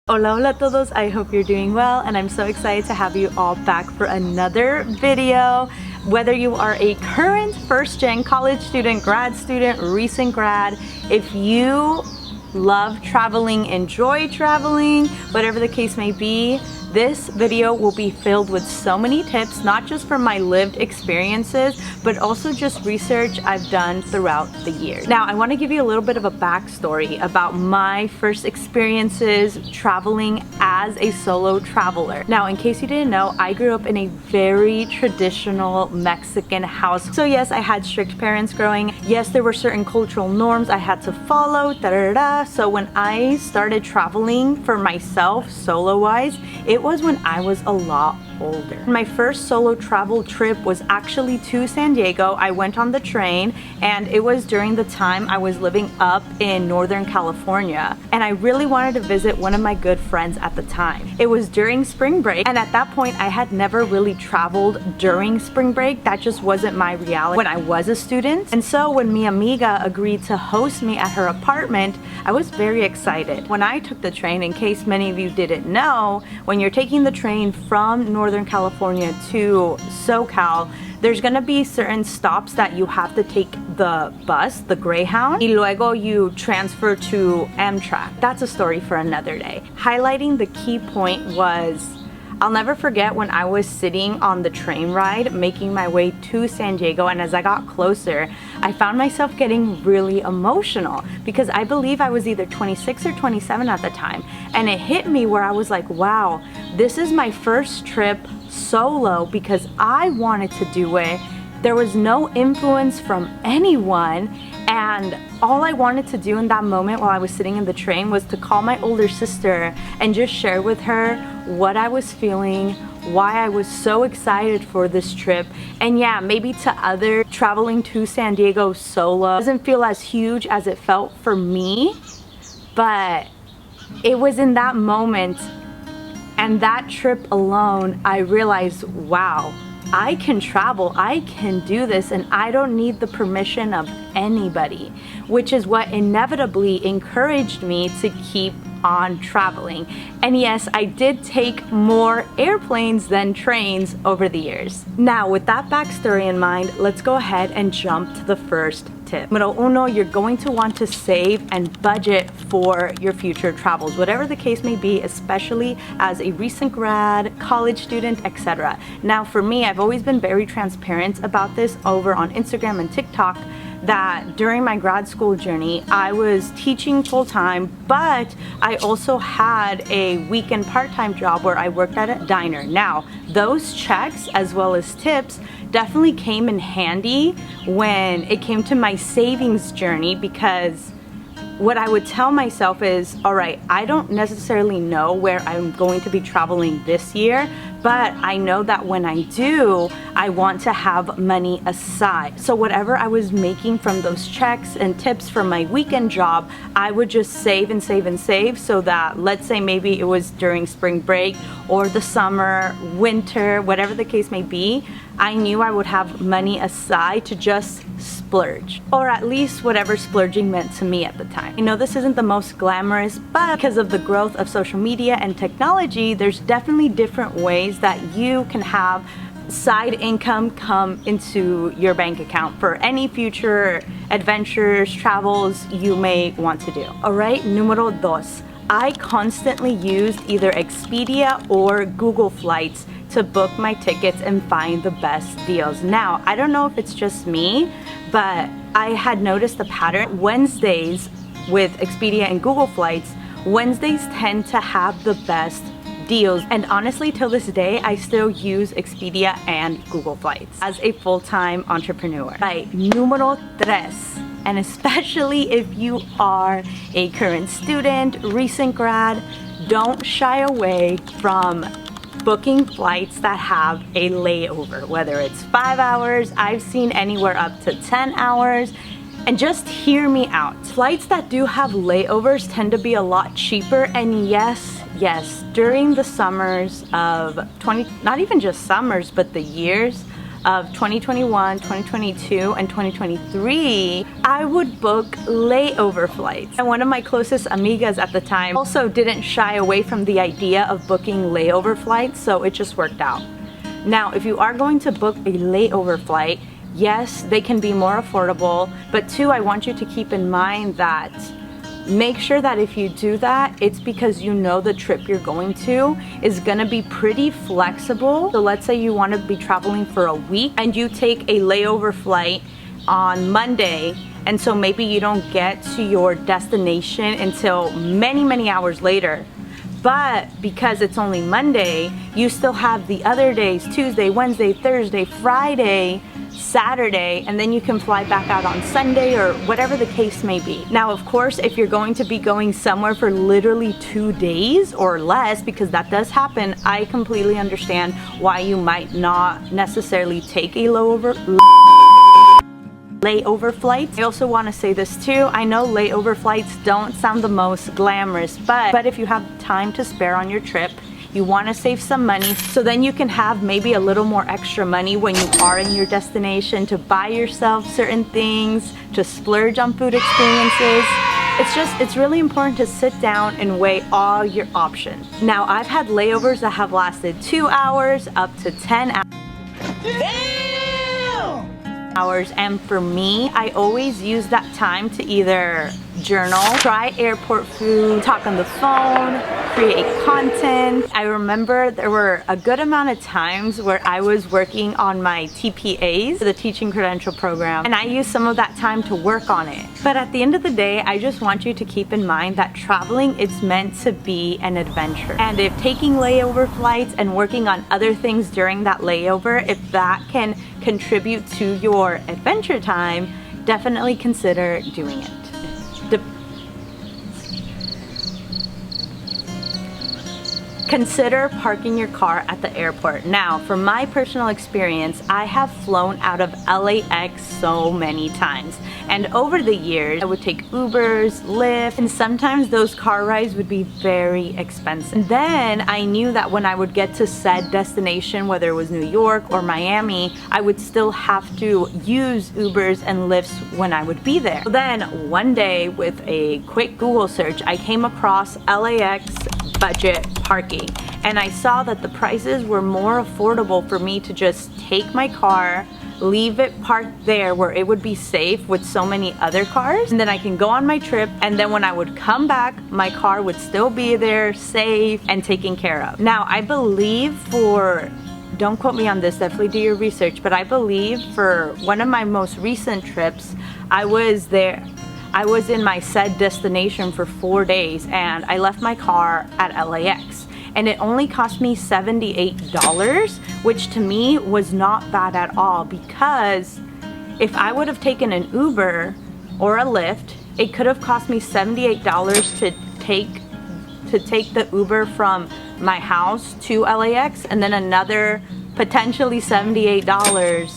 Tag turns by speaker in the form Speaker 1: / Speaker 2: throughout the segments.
Speaker 1: Hola, hola todos, I hope you're doing well, and I'm so excited to have you all back for another video. Whether you are a current first-gen college student, grad student, recent grad, if you love traveling, enjoy traveling, whatever the case may be, this video will be filled with so many tips, not just from my lived experiences, but also just research I've done throughout the years. Now, I want to give you a little bit of a backstory about my first experiences traveling as a solo traveler. Now, in case you didn't know, I grew up in a very traditional Mexican house. So yes, I had strict parents growing. Yes, there were certain cultural norms I had to follow, So when I started traveling for myself, solo-wise, it was when I was a lot older. My first solo travel trip was actually to San Diego. I went on the train, and it was during the time I was living up in Northern California, and I really wanted to visit one of my good friends at the time. It was during spring break, and at that point I had never really traveled during spring break. That just wasn't my reality when I was a student. And so when mi amiga agreed to host me at her apartment, I was very excited. When I took the train, in case many of you didn't know, when you're taking the train from Northern California to SoCal, there's gonna be certain stops that you have to take the bus, the Greyhound, y luego you transfer to Amtrak. That's a story for another day. Highlighting the key point was, I'll never forget when I was sitting on the train ride making my way to San Diego, and as I got closer, I found myself getting really emotional because I believe I was either 26 or 27 at the time, and it hit me where I was like, wow, this is my first trip solo because I wanted to do it. There was no influence from anyone, and all I wanted to do in that moment while I was sitting in the train was to call my older sister and just share with her what I was feeling, why I was so excited for this trip. And yeah, maybe to other traveling to San Diego solo doesn't feel as huge as it felt for me, but it was in that moment and that trip alone I realized, wow, I can travel, I can do this, and I don't need the permission of anybody, which is what inevitably encouraged me to keep on traveling. And yes, I did take more airplanes than trains over the years. Now, with that backstory in mind, let's go ahead and jump to the first tip. Número uno, you're going to want to save and budget for your future travels, whatever the case may be, especially as a recent grad, college student, etc. Now, for me, I've always been very transparent about this over on Instagram and TikTok, that during my grad school journey, I was teaching full-time, but I also had a weekend part-time job where I worked at a diner. Now, those checks as well as tips definitely came in handy when it came to my savings journey, because what I would tell myself is, all right, I don't necessarily know where I'm going to be traveling this year, but I know that when I do, I want to have money aside. So whatever I was making from those checks and tips from my weekend job, I would just save and save and save, so that, let's say maybe it was during spring break or the summer, winter, whatever the case may be, I knew I would have money aside to just splurge, or at least whatever splurging meant to me at the time. I know this isn't the most glamorous, but because of the growth of social media and technology, there's definitely different ways that you can have side income come into your bank account for any future adventures, travels you may want to do. All right, número dos. I constantly used either Expedia or Google Flights to book my tickets and find the best deals. Now, I don't know if it's just me, but I had noticed the pattern. Wednesdays with Expedia and Google Flights, Wednesdays tend to have the best deals. And honestly, till this day, I still use Expedia and Google Flights as a full-time entrepreneur. Right, número tres. And especially if you are a current student, recent grad, don't shy away from booking flights that have a layover, whether it's 5 hours, I've seen anywhere up to 10 hours. And just hear me out. Flights that do have layovers tend to be a lot cheaper, and yes, during the summers of not even just summers, but the years of 2021, 2022, and 2023, I would book layover flights. And one of my closest amigas at the time also didn't shy away from the idea of booking layover flights, so it just worked out. Now, if you are going to book a layover flight, yes, they can be more affordable, but two, I want you to keep in mind that make sure that if you do that, it's because you know the trip you're going to is gonna be pretty flexible. So let's say you want to be traveling for a week and you take a layover flight on Monday, and so maybe you don't get to your destination until many hours later. But because it's only Monday, you still have the other days, Tuesday, Wednesday, Thursday, Friday, Saturday, and then you can fly back out on Sunday or whatever the case may be. Now, of course, if you're going to be going somewhere for literally 2 days or less, because that does happen, I completely understand why you might not necessarily take a layover flights. I also want to say this too, I know layover flights don't sound the most glamorous, but if you have time to spare on your trip, you want to save some money, so then you can have maybe a little more extra money when you are in your destination to buy yourself certain things, to splurge on food experiences. It's really important to sit down and weigh all your options. Now, I've had layovers that have lasted 2 hours up to 10 hours. And for me, I always use that time to either journal, try airport food, talk on the phone, create content. I remember there were a good amount of times where I was working on my TPAs, the teaching credential program, and I used some of that time to work on it. But at the end of the day, I just want you to keep in mind that traveling, it's meant to be an adventure. And if taking layover flights and working on other things during that layover, if that can contribute to your adventure time, definitely consider doing it. Consider parking your car at the airport. Now, from my personal experience, I have flown out of LAX so many times. And over the years, I would take Ubers, Lyft, and sometimes those car rides would be very expensive. And then I knew that when I would get to said destination, whether it was New York or Miami, I would still have to use Ubers and Lyfts when I would be there. So then one day with a quick Google search, I came across LAX budget parking, and I saw that the prices were more affordable for me to just take my car, leave it parked there where it would be safe with so many other cars, and then I can go on my trip, and then when I would come back, my car would still be there, safe and taken care of. Now, I believe don't quote me on this, definitely do your research, but I believe for one of my most recent trips, I was in my said destination for 4 days, and I left my car at LAX, and it only cost me $78, which to me was not bad at all, because if I would have taken an Uber or a Lyft, it could have cost me $78 to take the Uber from my house to LAX, and then another potentially $78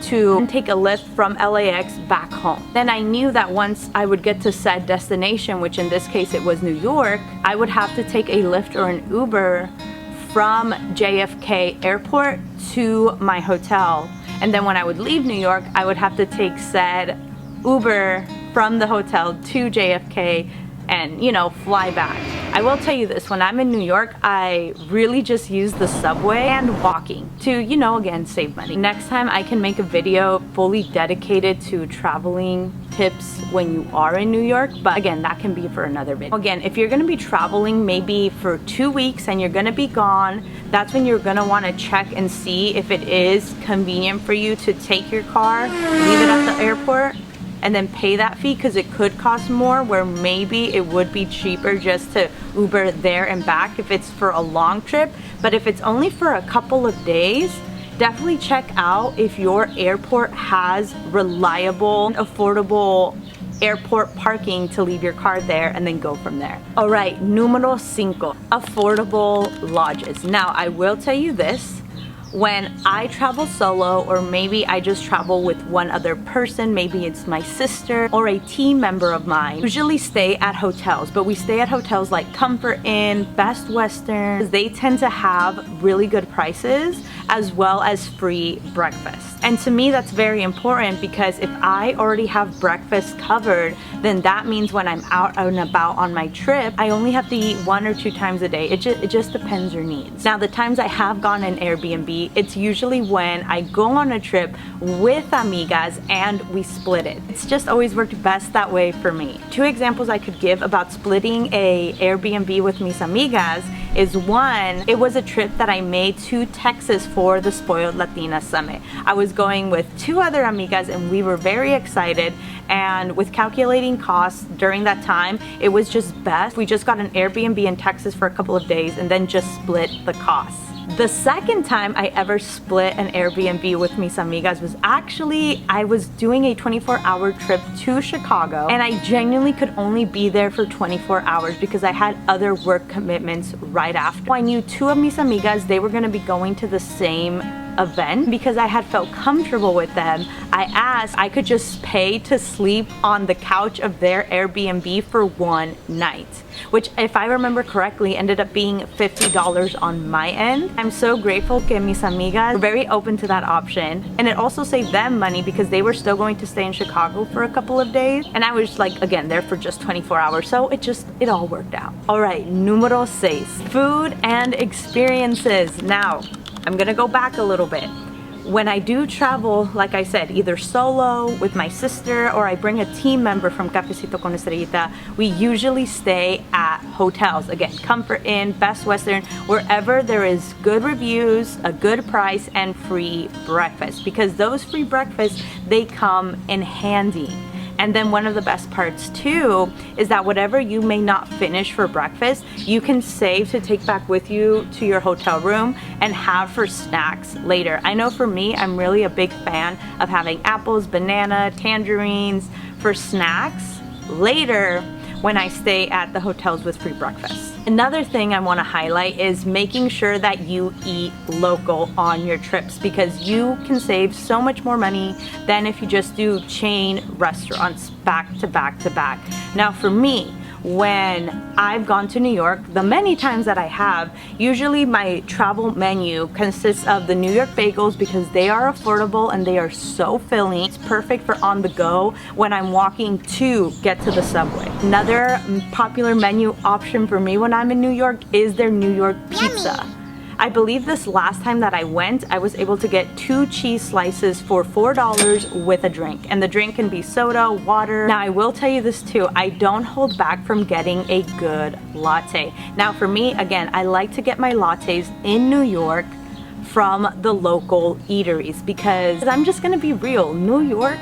Speaker 1: to take a Lyft from LAX back home. Then I knew that once I would get to said destination, which in this case it was New York, I would have to take a Lyft or an Uber from JFK airport to my hotel. And then when I would leave New York, I would have to take said Uber from the hotel to JFK and, you know, fly back. I will tell you this, when I'm in New York, I really just use the subway and walking to, you know, again, save money. Next time I can make a video fully dedicated to traveling tips when you are in New York, but again, that can be for another video. Again, if you're gonna be traveling maybe for 2 weeks and you're gonna be gone, that's when you're gonna wanna check and see if it is convenient for you to take your car, leave it at the airport, and then pay that fee, because it could cost more, where maybe it would be cheaper just to Uber there and back if it's for a long trip. But if it's only for a couple of days, definitely check out if your airport has reliable, affordable airport parking to leave your car there and then go from there. All right, numero 5, affordable lodges. Now, I will tell you this, when I travel solo, or maybe I just travel with one other person, maybe it's my sister or a team member of mine, usually stay at hotels, but we stay at hotels like Comfort Inn, Best Western. They tend to have really good prices as well as free breakfast. And to me, that's very important because if I already have breakfast covered, then that means when I'm out and about on my trip, I only have to eat 1 or 2 times a day. It just depends your needs. Now, the times I have gone in Airbnb, it's usually when I go on a trip with amigas and we split it. It's just always worked best that way for me. 2 examples I could give about splitting a Airbnb with mis amigas is one, it was a trip that I made to Texas for the Spoiled Latina Summit. I was going with 2 other amigas and we were very excited, and with calculating costs during that time, it was just best. We just got an Airbnb in Texas for a couple of days and then just split the costs. The second time I ever split an Airbnb with mis amigas was actually, I was doing a 24-hour trip to Chicago and I genuinely could only be there for 24 hours because I had other work commitments right after. I knew 2 of mis amigas, they were gonna be going to the same event. Because I had felt comfortable with them, I asked I could just pay to sleep on the couch of their Airbnb for 1 night, which if I remember correctly ended up being $50 on my end. I'm so grateful que mis amigas were very open to that option, and it also saved them money because they were still going to stay in Chicago for a couple of days and I was like, again, there for just 24 hours, so it all worked out. All right, numero 6, food and experiences. Now I'm gonna go back a little bit. When I do travel, like I said, either solo, with my sister, or I bring a team member from Cafecito con Estrellita, we usually stay at hotels. Again, Comfort Inn, Best Western, wherever there is good reviews, a good price, and free breakfast. Because those free breakfasts, they come in handy. And then one of the best parts too is that whatever you may not finish for breakfast, you can save to take back with you to your hotel room and have for snacks later. I know for me, I'm really a big fan of having apples, banana, tangerines for snacks later when I stay at the hotels with free breakfast. Another thing I want to highlight is making sure that you eat local on your trips, because you can save so much more money than if you just do chain restaurants back to back to back. Now for me, when I've gone to New York, the many times that I have, usually my travel menu consists of the New York bagels because they are affordable and they are so filling. It's perfect for on the go when I'm walking to get to the subway. Another popular menu option for me when I'm in New York is their New York pizza. Yummy. I believe this last time that I went, I was able to get 2 cheese slices for $4 with a drink. And the drink can be soda, water. Now I will tell you this too, I don't hold back from getting a good latte. Now for me, again, I like to get my lattes in New York from the local eateries because I'm just gonna be real, New York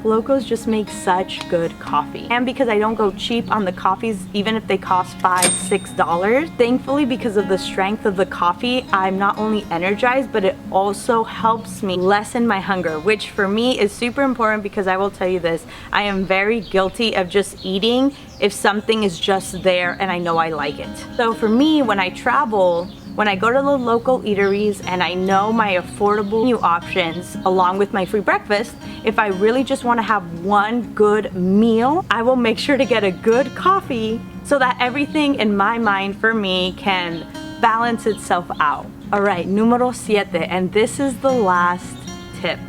Speaker 1: locals just make such good coffee. And because I don't go cheap on the coffees, even if they cost $5, $6, thankfully because of the strength of the coffee, I'm not only energized, but it also helps me lessen my hunger, which for me is super important because I will tell you this, I am very guilty of just eating if something is just there and I know I like it. So for me, when I travel, when I go to the local eateries and I know my affordable menu options along with my free breakfast, if I really just want to have one good meal, I will make sure to get a good coffee so that everything in my mind for me can balance itself out. All right, numero 7, and this is the last tip.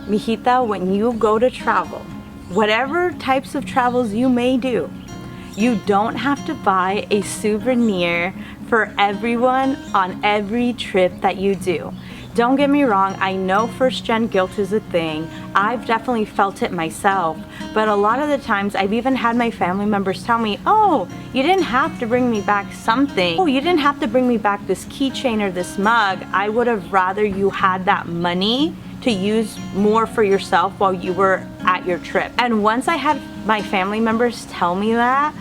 Speaker 1: Mijita, when you go to travel, whatever types of travels you may do, you don't have to buy a souvenir for everyone on every trip that you do. Don't get me wrong, I know first gen guilt is a thing. I've definitely felt it myself, but a lot of the times I've even had my family members tell me, oh, you didn't have to bring me back something. Oh, you didn't have to bring me back this keychain or this mug. I would have rather you had that money to use more for yourself while you were at your trip. And once I had my family members tell me that,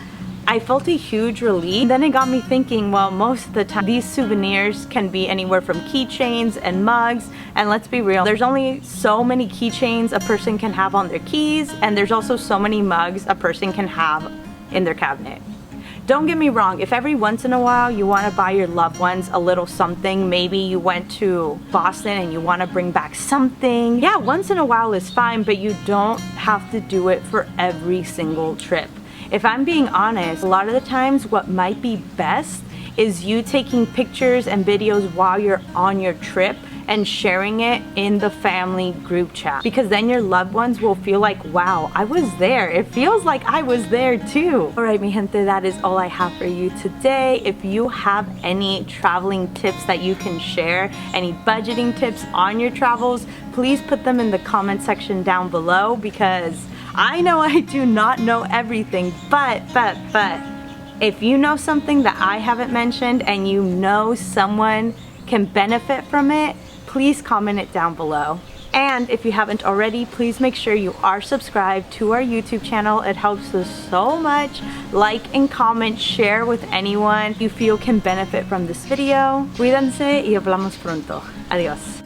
Speaker 1: I felt a huge relief. Then it got me thinking, well, most of the time these souvenirs can be anywhere from keychains and mugs, and let's be real, there's only so many keychains a person can have on their keys, and there's also so many mugs a person can have in their cabinet. Don't get me wrong, if every once in a while you want to buy your loved ones a little something, maybe you went to Boston and you want to bring back something, yeah, once in a while is fine, but you don't have to do it for every single trip. If I'm being honest, a lot of the times what might be best is you taking pictures and videos while you're on your trip and sharing it in the family group chat, because then your loved ones will feel like, wow, I was there. It feels like I was there too. All right, mi gente, that is all I have for you today. If you have any traveling tips that you can share, any budgeting tips on your travels, please put them in the comment section down below, because I know I do not know everything, but if you know something that I haven't mentioned and you know someone can benefit from it, please comment it down below. And if you haven't already, please make sure you are subscribed to our YouTube channel. It helps us so much. Like and comment, share with anyone you feel can benefit from this video. Cuídense y hablamos pronto. Adiós.